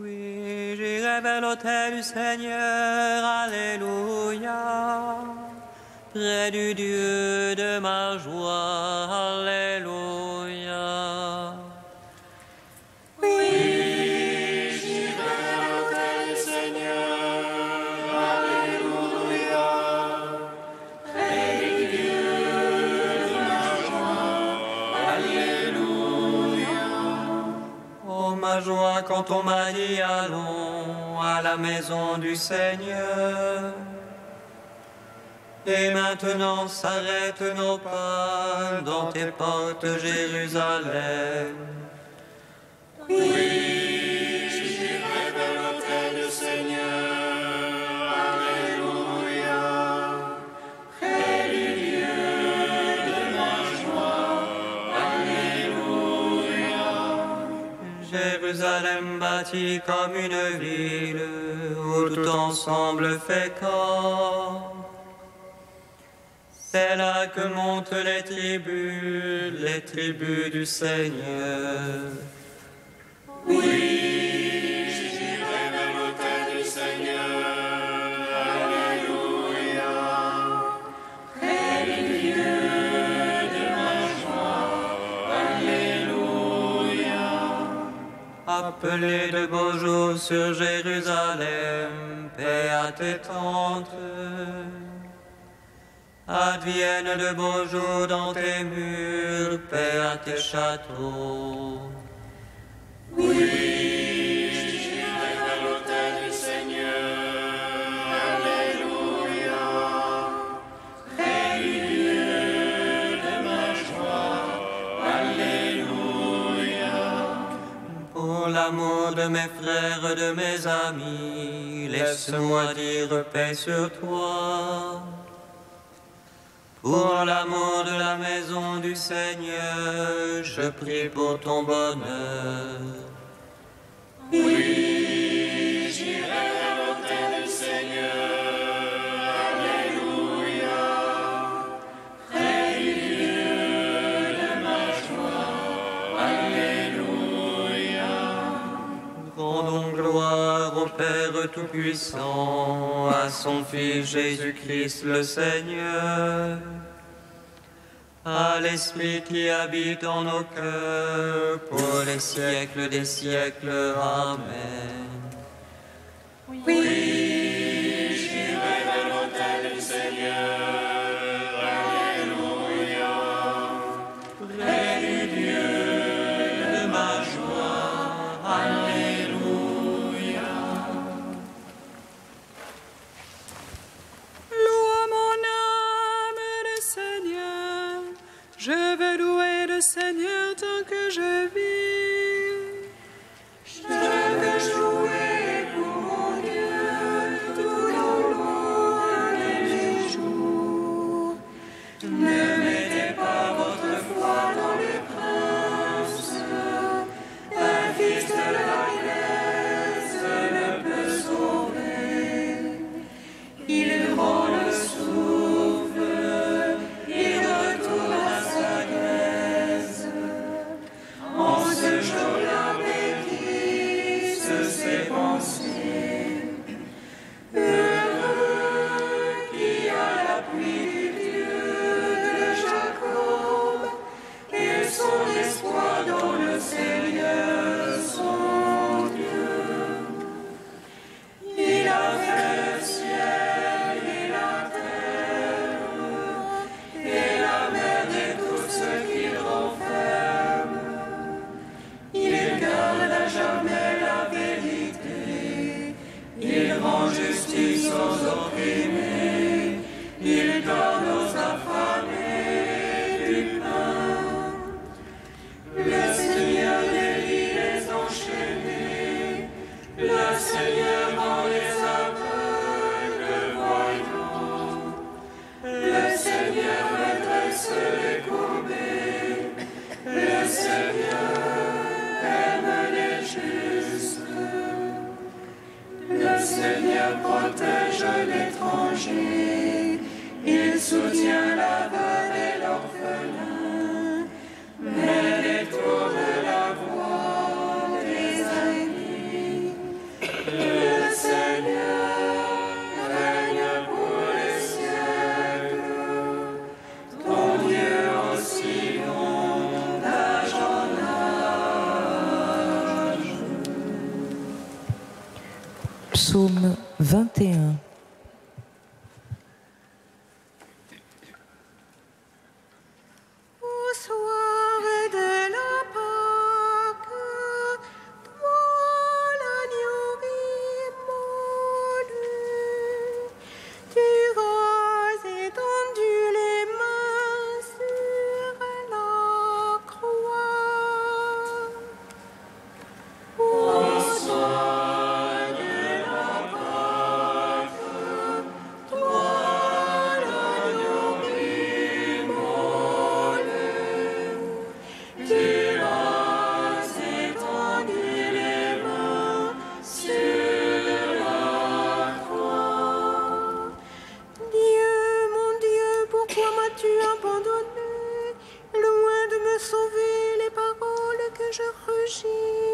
Oui, j'irai vers l'autel du Seigneur, alléluia, près du Dieu de ma joie, alléluia. Oui, j'irai vers l'autel du Seigneur, alléluia, près du Dieu de ma joie, alléluia. Oh, ma joie quand on m'a dit allons à la maison du Seigneur. Et maintenant s'arrêtent nos pas dans tes portes, Jérusalem. Oui, j'irai vers l'autel du Seigneur, alléluia, près du Dieu de ma joie, alléluia. Jérusalem bâtie comme une ville où tout ensemble fait corps. C'est là que montent les tribus du Seigneur. Oui, j'irai vers l'autel du Seigneur, alléluia, près du Dieu de ma joie, alléluia. Appelez de beaux jours sur Jérusalem, paix à tes tentes. Adviennent de beaux jours dans tes murs, paix à tes châteaux. Oui, j'irai vers l'autel du Seigneur, alléluia, près du Dieu de ma joie, alléluia. Pour l'amour de mes frères, de mes amis, laisse-moi dire paix sur toi. Pour l'amour de la maison du Seigneur, je prie pour ton bonheur. Oui, j'irai vers l'autel du Seigneur, alléluia, près du Dieu de ma joie, alléluia. Rendons gloire au Père Tout-Puissant, à son Fils Jésus-Christ le Seigneur, à l'Esprit qui habite en nos cœurs, pour les siècles des siècles. Amen. Oui, j'irai vers l'autel du Seigneur, alléluia, près du Dieu de ma joie, alléluia. Loue mon âme le Seigneur, je veux louer le Seigneur tant que je vis. Je veux jouer pour mon Dieu tout au long des jours. Ne mettez pas votre foi dans les princes, un fils de la Grèce ne peut sauver. Il rend le souffle, il retourne à sa Grèce. En ce jour la bêtise ses pensées. Heureux qui a l'appui du Dieu de Jacob et son espoir dans le Seigneur son Dieu. Il a fait le ciel et la terre et la mer et tout ce qu'il renferme. Il garde à jamais la vérité, il rend justice aux opprimés, il donne aux affamés du pain. Le Seigneur délie les enchaînés, le Seigneur rend les aveugles voyants, le Seigneur redresse les courbés, le Seigneur aime les justes. Le Seigneur protège l'étranger, il soutient la veuve et l'orphelin, mais détourne la voix des ennemis. Psaume 21. Au soir de la Pâque, toi l'agneau immolé, tu as étendu les mains sur la croix. Au soir de la Pâque, toi l'agneau immolé, tu as étendu les mains sur la croix. Dieu, mon Dieu, pourquoi m'as-tu abandonné? Loin de me sauver les paroles que je rugis.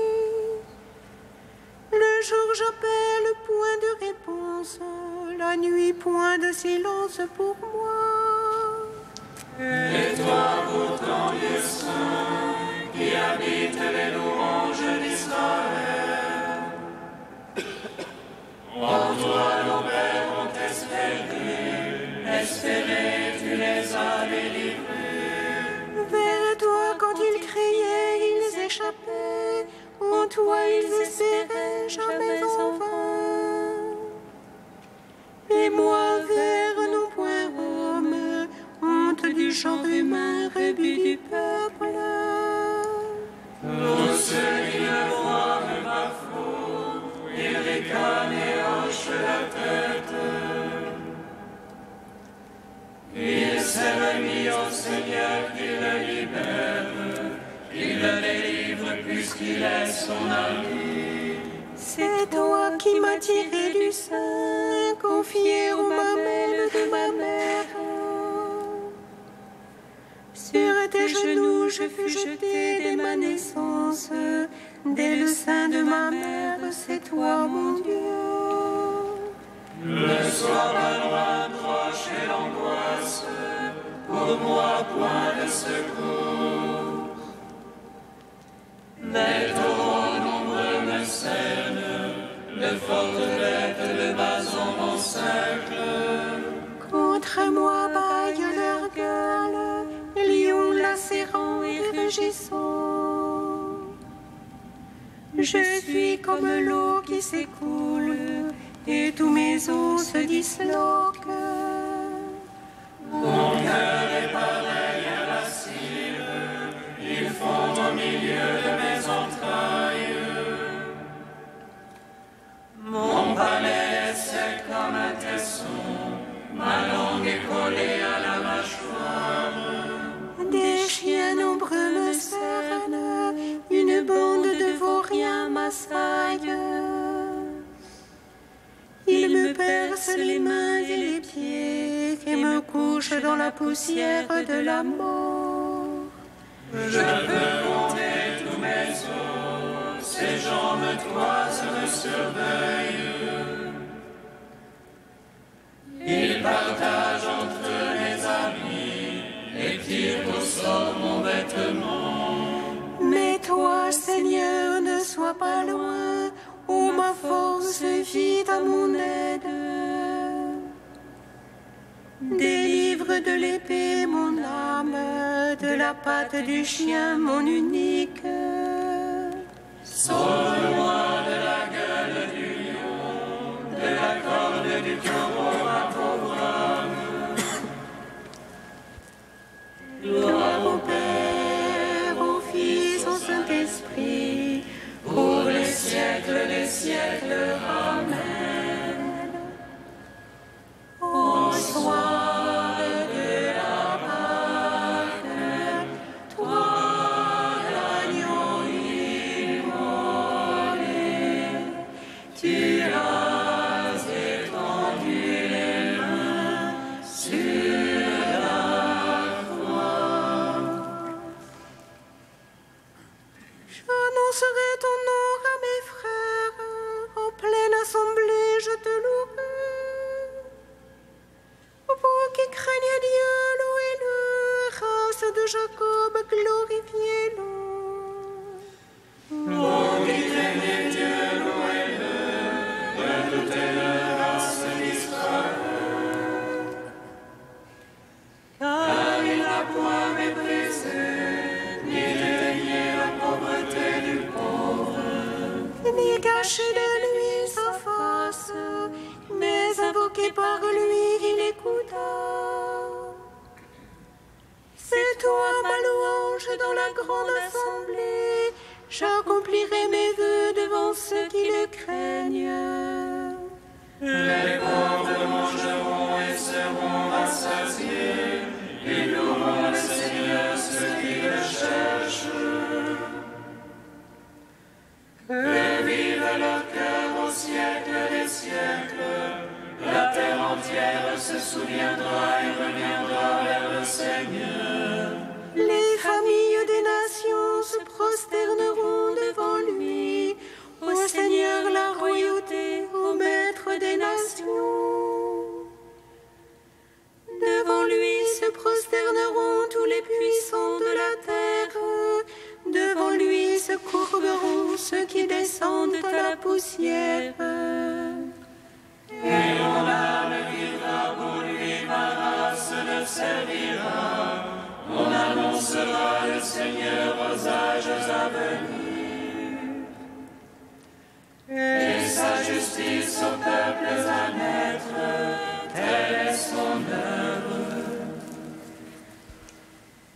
Le jour j'appelle, point de réponse. La nuit, point de silence pour moi. Et toi, pourtant, Dieu saint, qui habite les louanges d'Israël, en toi nos pères ont espéré, tu les as délivrés. Vers toi, quand ils criaient, ils échappaient, en toi ils espéraient, jamais en vain. Et moi, vers non point Rome, honte du genre humain, rebut du peuple. Tous ceux qui me voient me bafouent, ils ricanent et hochent la tête. Il s'est remis au Seigneur qui le libère, qui le délivre puisqu'il est son ami. C'est toi qui m'as tiré du sein, confié aux mamelles de ma mère. Sur tes genoux je fus jeté dès ma naissance, dès le sein de ma mère, c'est toi mon Dieu. Ne sois pas loin, proche et l'angoisse, pour moi point de secours. Des taureaux nombreux me cernent, de fortes bêtes de Bazan m'encerclent. Contre moi baille leur gueule, lions lacérants et rugissants. Je suis comme l'eau qui s'écoule, et tous mes os se disloquent. Mon cœur est pareil à la cire, il fond au milieu de mes entrailles. Mon palais est sec comme un tesson, ma langue est collée à la mâchoire. Des chiens nombreux me cernent, une bande de vauriens m'assaille. Il me perce les mains et les pieds et me couche dans la poussière de la mort. Je peux compter tous mes os, ces gens me toisent, me surveillent. Ils partagent entre mes amis et tirent au sort mon vêtement. Mais toi, Seigneur, ne sois pas loin, ô ma force, vite à mon aide. Délivre de l'épée mon âme, de la patte du chien mon unique. Sauve-moi de la gueule du lion, de la corde du taureau, ma pauvre âme. Gloire au Père, au Fils, au Saint-Esprit, pour les siècles des siècles. Amen. Au soir de la Pâque, toi l'agneau immolé, tu as étendu les mains sur la croix. J'annoncerai ton nom à mes frères, en pleine assemblée je te louerai. Vous qui craignez Dieu, louez-le, race de Jacob, glorifiez-le. Vous qui craignez Dieu, louez-le, peuple caché de lui sa face, mais invoqué par lui, il écouta. C'est toi, ma louange, dans la grande assemblée. J'accomplirai mes vœux devant ceux qui le craignent. Les pauvres mangeront et seront rassasiés. Ils loueront le Seigneur, ceux qui le cherchent. Que vive leur cœur au siècle des siècles. La terre entière se souviendra et reviendra vers le Seigneur. Les familles des nations se prosterneront devant lui. Au Seigneur la royauté, au Maître des nations. Devant lui se prosterneront tous les puissants de la terre. Devant lui se courberont ceux qui descendent à la poussière. Et mon âme vivra pour lui, ma race le servira. On annoncera le Seigneur aux âges à venir. Et sa justice aux peuples à naître, telle est son œuvre.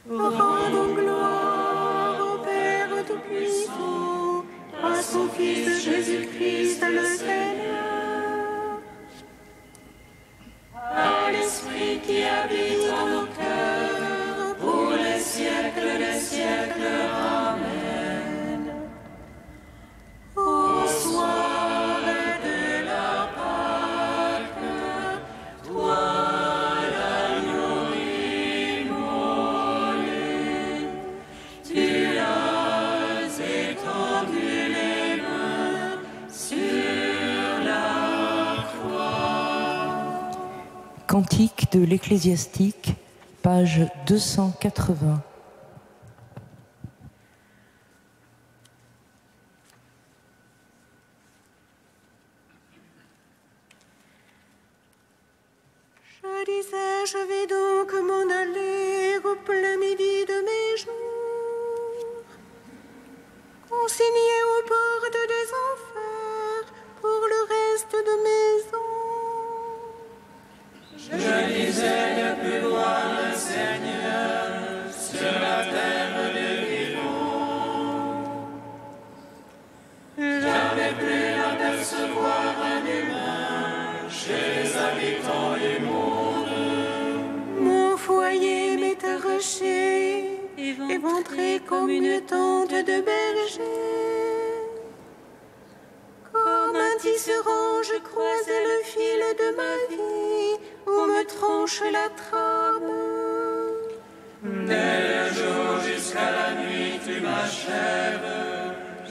Rendons gloire au Père Tout-Puissant, à son Fils Jésus-Christ le Seigneur, À l'Esprit qui habite en nos cœurs, pour les siècles des siècles. Amen. au soir de la Pâque, toi l'agneau immolé, tu as étendu les mains sur la croix. Cantique de l'Ecclésiastique, page 280. Je disais, je vais donc m'en aller au plein midi de mes jours, consigné aux portes des enfers pour le reste de mes ans. Je disais ne plus voir le Seigneur sur la terre des vivants. J'avais plus apercevoir un humain chez les habitants du monde. Mon foyer m'est arraché, éventré comme une tente de berger. Comme un tisserand, je croisais le fil de ma vie, où me tranche la trame. Dès le jour jusqu'à la nuit, tu m'achèves.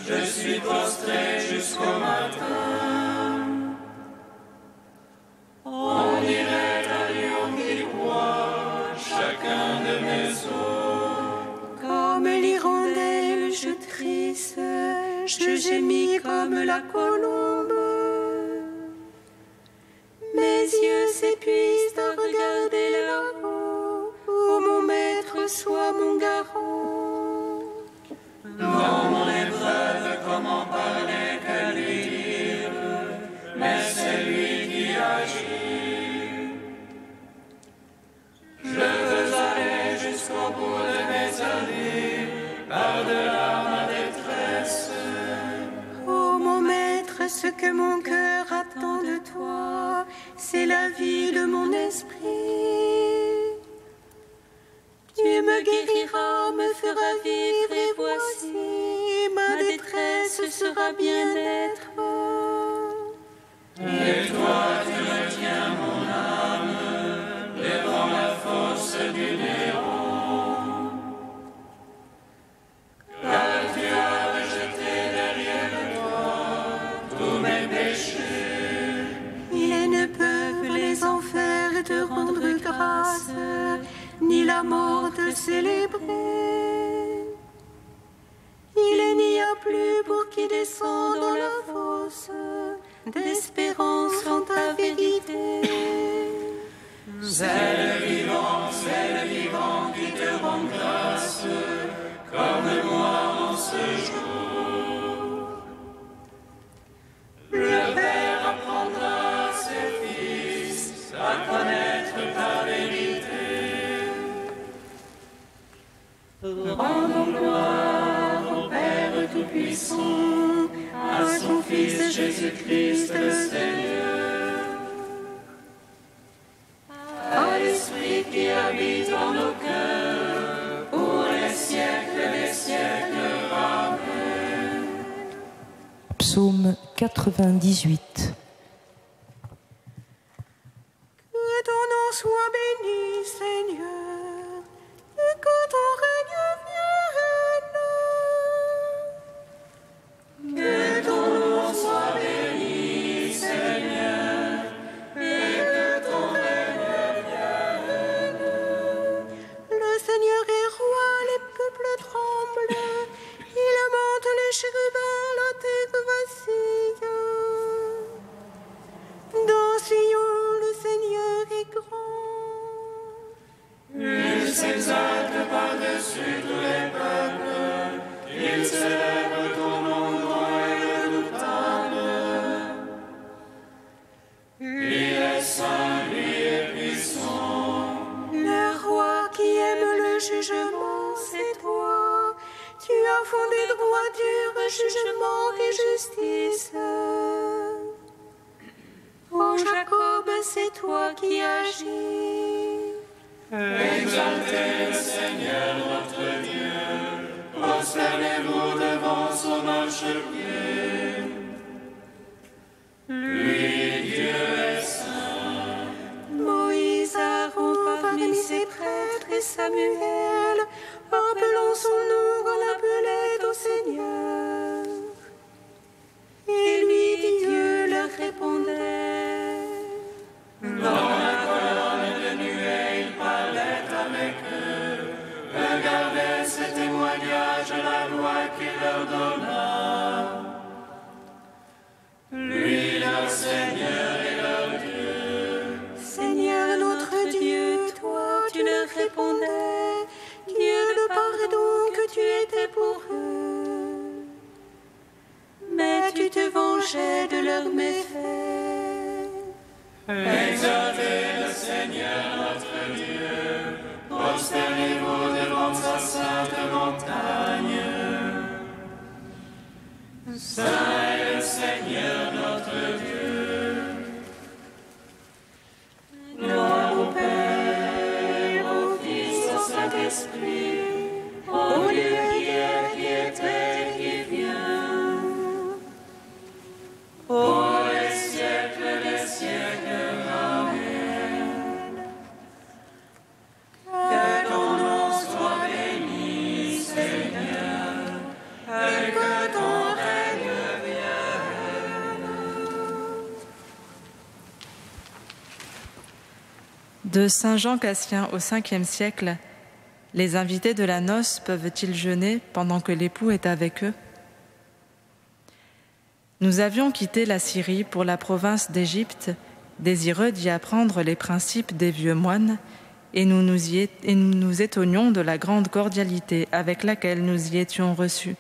Je suis prostré jusqu'au matin. On dirait un lion qui boit chacun de mes os. Comme l'hirondelle, je trisse, je gémis comme la colombe. Mes yeux s'épuisent à regarder là-haut, où mon maître soit mon garant. Dans mon épreuve, comment parler que lui dire, mais c'est lui qui agit. Je veux aller jusqu'au bout de mes années, par-delà ma détresse. Ô mon maître, ce que mon cœur attend de toi, c'est la vie de mon esprit. Tu me guériras, me feras vivre, et voici, ma détresse sera bien-être. Et toi, tu retiens mon âme devant la force du néant. Car tu as rejeté derrière toi tous mes péchés. Et ne peuvent les enfers te rendre grâce, ni la mort te célébrer. Il n'y a plus pour qui descend dans la fosse d'espérance en ta vérité. C'est le vivant qui te rend grâce, comme moi en ce jour. Rendons gloire au Père Tout-Puissant, à son Fils Jésus-Christ le Seigneur, à l'Esprit qui habite en nos cœurs, pour les siècles des siècles. Amen. Psaume 98. Que ton nom soit béni, Seigneur, et que ton règne vienne. Que ton nom soit béni, Seigneur, et que ton règne vienne. Le Seigneur est roi, les peuples tremblent. Il monte les chérubins, la terre vacille. Dans Sion, le Seigneur est grand. Il s'exalte par-dessus tous les peuples, il célèbre ton nom grand et redoutable. Il est saint, lui est puissant. Le roi qui aime le jugement, c'est toi. Tu as fondé droiture, jugement et justice. Ô Jacob, c'est toi qui agis. Exaltez le Seigneur notre Dieu, prosternez-vous devant son marchepied. Lui, Dieu est saint. Moïse, Aaron, parmi ses prêtres et Samuel, appelant son nom, on appelait au Seigneur. Et lui, Dieu, leur répondait. Dans la colonne de nuée, il parlait avec eux, regardez ce témoignage, la loi qu'il leur donna. Lui, leur Seigneur et leur Dieu. Seigneur notre Dieu, toi, tu leur répondais. Dieu de pardon que tu étais pour eux. Mais tu te vengeais de leurs méfaits. Exaltez le Seigneur notre Dieu, prosternez-vous devant sa sainte montagne. Saint est le Seigneur notre Dieu. Gloire au Père, au Fils, au Saint-Esprit, au Dieu qui est, qui était, qui vient. Pour les siècles des siècles. Amen. Que ton nom soit béni, Seigneur, et que ton règne vienne. De Saint Jean Cassien au 5e siècle, les invités de la noce peuvent-ils jeûner pendant que l'époux est avec eux ? Nous avions quitté la Syrie pour la province d'Égypte, désireux d'y apprendre les principes des vieux moines, et nous nous étonnions de la grande cordialité avec laquelle nous y étions reçus.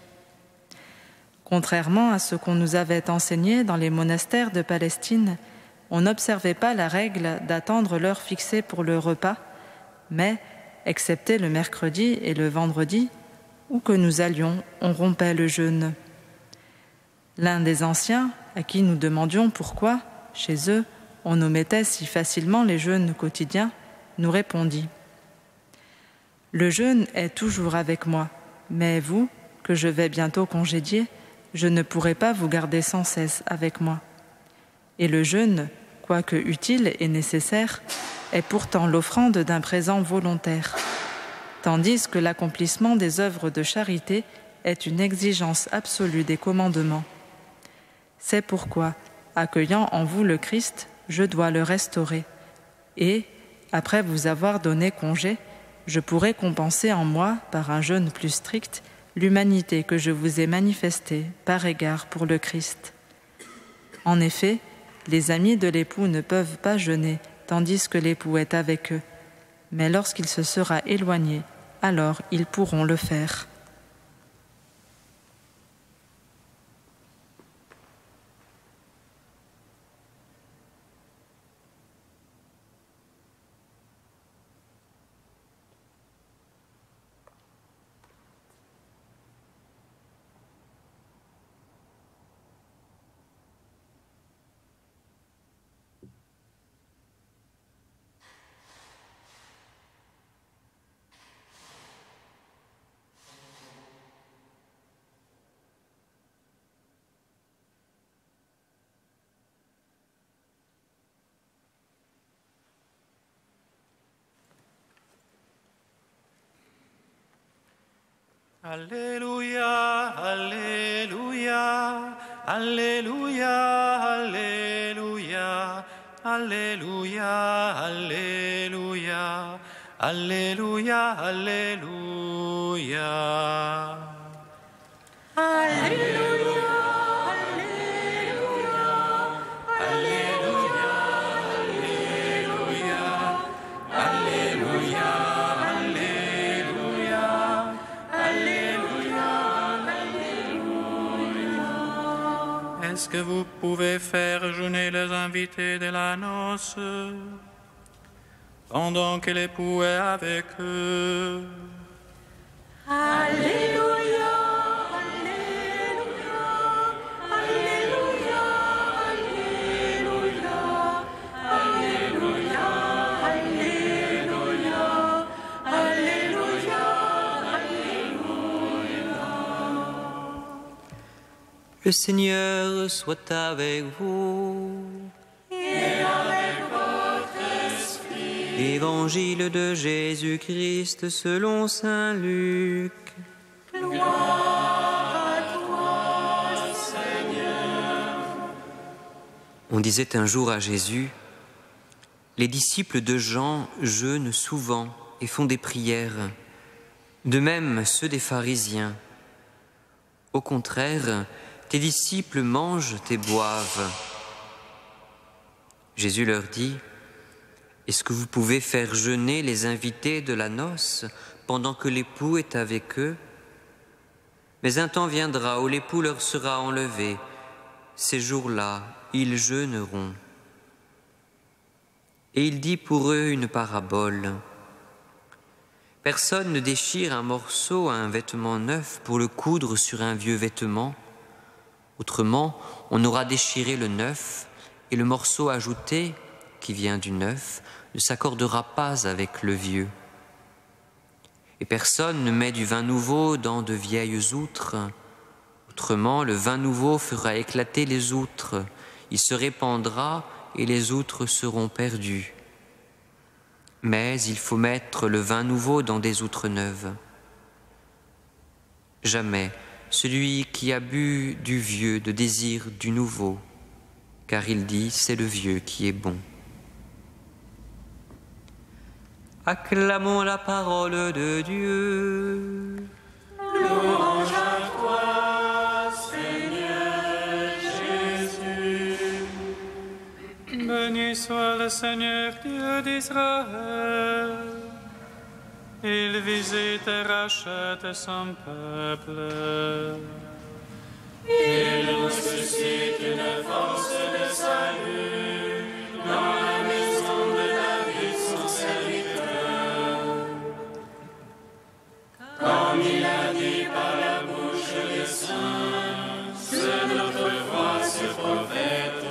Contrairement à ce qu'on nous avait enseigné dans les monastères de Palestine, on n'observait pas la règle d'attendre l'heure fixée pour le repas, mais, excepté le mercredi et le vendredi, où que nous allions, on rompait le jeûne. L'un des anciens, à qui nous demandions pourquoi, chez eux, on omettait si facilement les jeûnes quotidiens, nous répondit : « Le jeûne est toujours avec moi, mais vous, que je vais bientôt congédier, je ne pourrai pas vous garder sans cesse avec moi. Et le jeûne, quoique utile et nécessaire, est pourtant l'offrande d'un présent volontaire, tandis que l'accomplissement des œuvres de charité est une exigence absolue des commandements. C'est pourquoi, accueillant en vous le Christ, je dois le restaurer. Et, après vous avoir donné congé, je pourrai compenser en moi, par un jeûne plus strict, l'humanité que je vous ai manifestée par égard pour le Christ. En effet, les amis de l'époux ne peuvent pas jeûner, tandis que l'époux est avec eux. Mais lorsqu'il se sera éloigné, alors ils pourront le faire. Alléluia, Alléluia, Alléluia, Alléluia, Alléluia, Alléluia, Alléluia, Alléluia. Alléluia, Alléluia, Alléluia, Alléluia, Alléluia, Alléluia, Alléluia. Est-ce que vous pouvez faire jeûner les invités de la noce pendant que l'époux est avec eux? Alléluia, Alléluia, Alléluia, Alléluia, Alléluia, Alléluia, Alléluia, Alléluia. Le Seigneur soit avec vous. Et avec votre esprit. Évangile de Jésus-Christ selon saint Luc. Gloire à toi, Seigneur. On disait un jour à Jésus, les disciples de Jean jeûnent souvent et font des prières, de même ceux des pharisiens. Au contraire, tes disciples mangent et boivent. Jésus leur dit, est-ce que vous pouvez faire jeûner les invités de la noce pendant que l'époux est avec eux? Mais un temps viendra où l'époux leur sera enlevé. Ces jours-là, ils jeûneront. Et il dit pour eux une parabole. Personne ne déchire un morceau à un vêtement neuf pour le coudre sur un vieux vêtement. Autrement, on aura déchiré le neuf et le morceau ajouté, qui vient du neuf, ne s'accordera pas avec le vieux. Et personne ne met du vin nouveau dans de vieilles outres. Autrement, le vin nouveau fera éclater les outres. Il se répandra et les outres seront perdues. Mais il faut mettre le vin nouveau dans des outres neuves. Jamais celui qui a bu du vieux ne désire du nouveau, car il dit, c'est le vieux qui est bon. Acclamons la parole de Dieu. Louange à toi, Seigneur Jésus. Béni soit le Seigneur Dieu d'Israël. Il visite et rachète son peuple. Il nous suscite une force de salut dans la maison de David, son serviteur. Comme il a dit par la bouche des saints, c'est notre foi, ce prophète.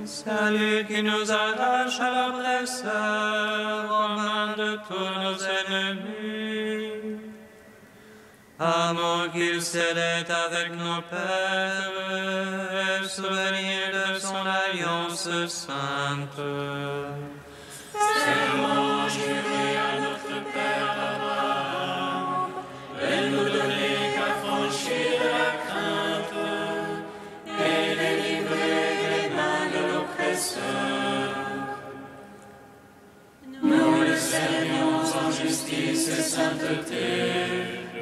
Salut qui nous arrache à l'oppresseur, aux mains de tous nos ennemis. Amour qu'il scellait avec nos pères, souvenir de son alliance sainte. Tellement juré à notre Père Abraham, de nous donner qu'à franchir la crainte et délivrer des mains de l'oppresseur. Nous le servions en justice et sainteté,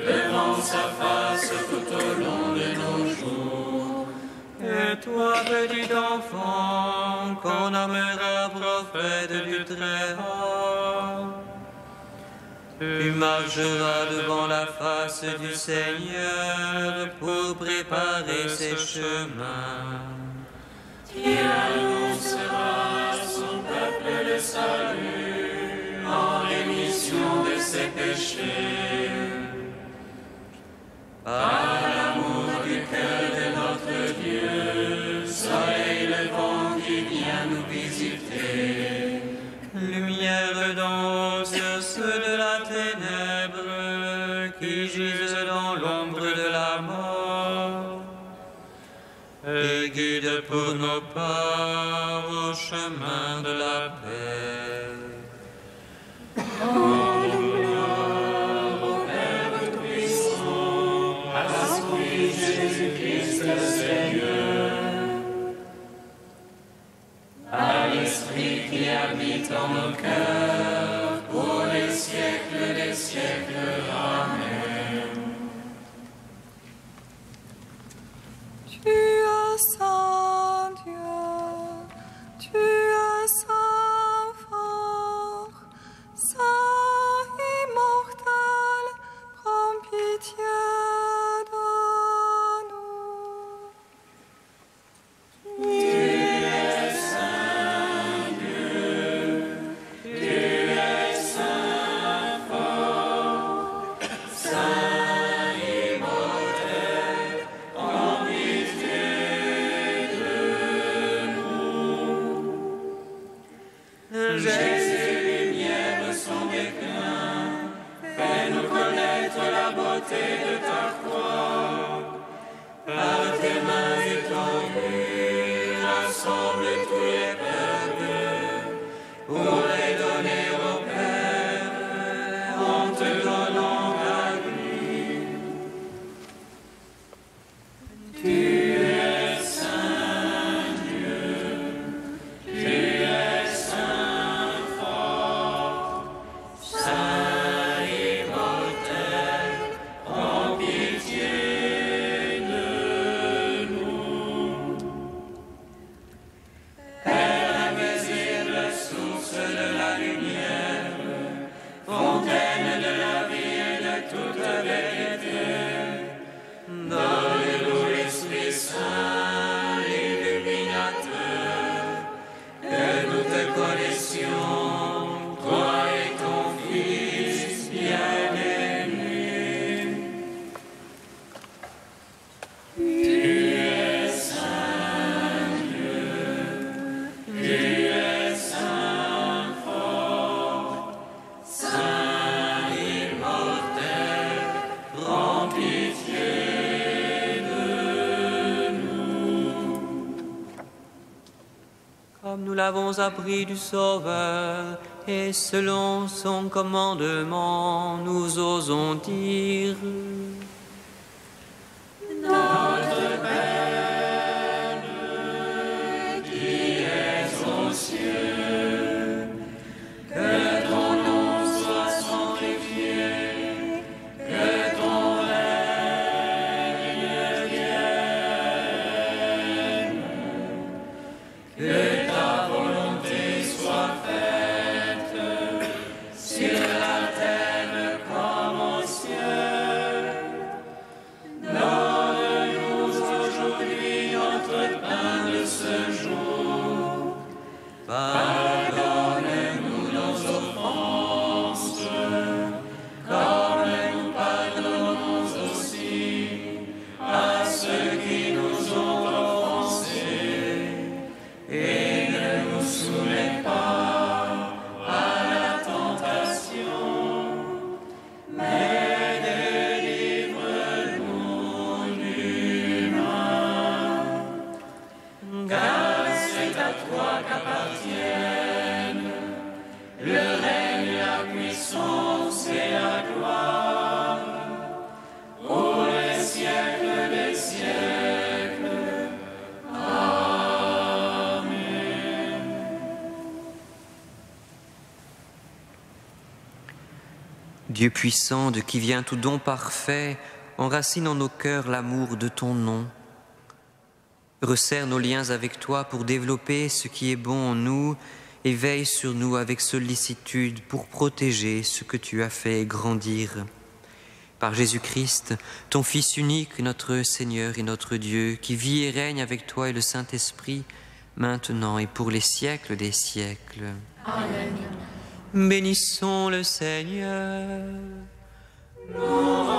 devant sa face tout au long de nos jours. Et toi, petit enfant, qu'on nommera prophète du Très-Haut, tu marcheras devant la face du Seigneur pour préparer ses chemins. Qui annoncera à son peuple le salut en rémission de ses péchés. Par l'amour du cœur de notre Dieu, soleil levant qui vient nous visiter. Lumière dans sur ceux de la ténèbre qui gisent dans l'ombre de la mort. Et guide pour nos pas au chemin de la paix. Oh, gloire au Père Tout-Puissant, la beauté de ta croix. Par tes mains étendues, rassemble tous les peuples pour les donner au Père en te donnant ta vie. Tu es saint Dieu, tu es saint fort, saint immortel, prends pitié de nous. Père invisible, source de la lumière, fontaine de la vie et de toute vérité, donne-nous l'Esprit Saint, illuminateur, que nous te connaissions, toi et ton Fils bien-aimé. Tu es saint Dieu, tu es saint fort, saint immortel, prends pitié de nous. Comme nous l'avons appris du Sauveur, et selon son commandement, nous osons dire: Notre Père, qui es aux cieux, que ton nom soit sanctifié, que ton règne vienne, que ta volonté soit faite sur la terre comme au ciel. Donne-nous aujourd'hui notre pain de ce jour. Pardonne-nous nos offenses, comme nous pardonnons aussi à ceux qui nous ont offensés. Et ne nous soumets pas à la tentation, mais délivre-nous du mal. Car c'est à toi qu'appartiennent le règne, la puissance et la gloire pour les siècles des siècles. Amen. Dieu puissant, de qui vient tout don parfait, enracine en nos cœurs l'amour de ton nom. Resserre nos liens avec toi pour développer ce qui est bon en nous et veille sur nous avec sollicitude pour protéger ce que tu as fait grandir. Par Jésus-Christ, ton Fils unique, notre Seigneur et notre Dieu, qui vit et règne avec toi et le Saint-Esprit, maintenant et pour les siècles des siècles. Bénissons le Seigneur. Nous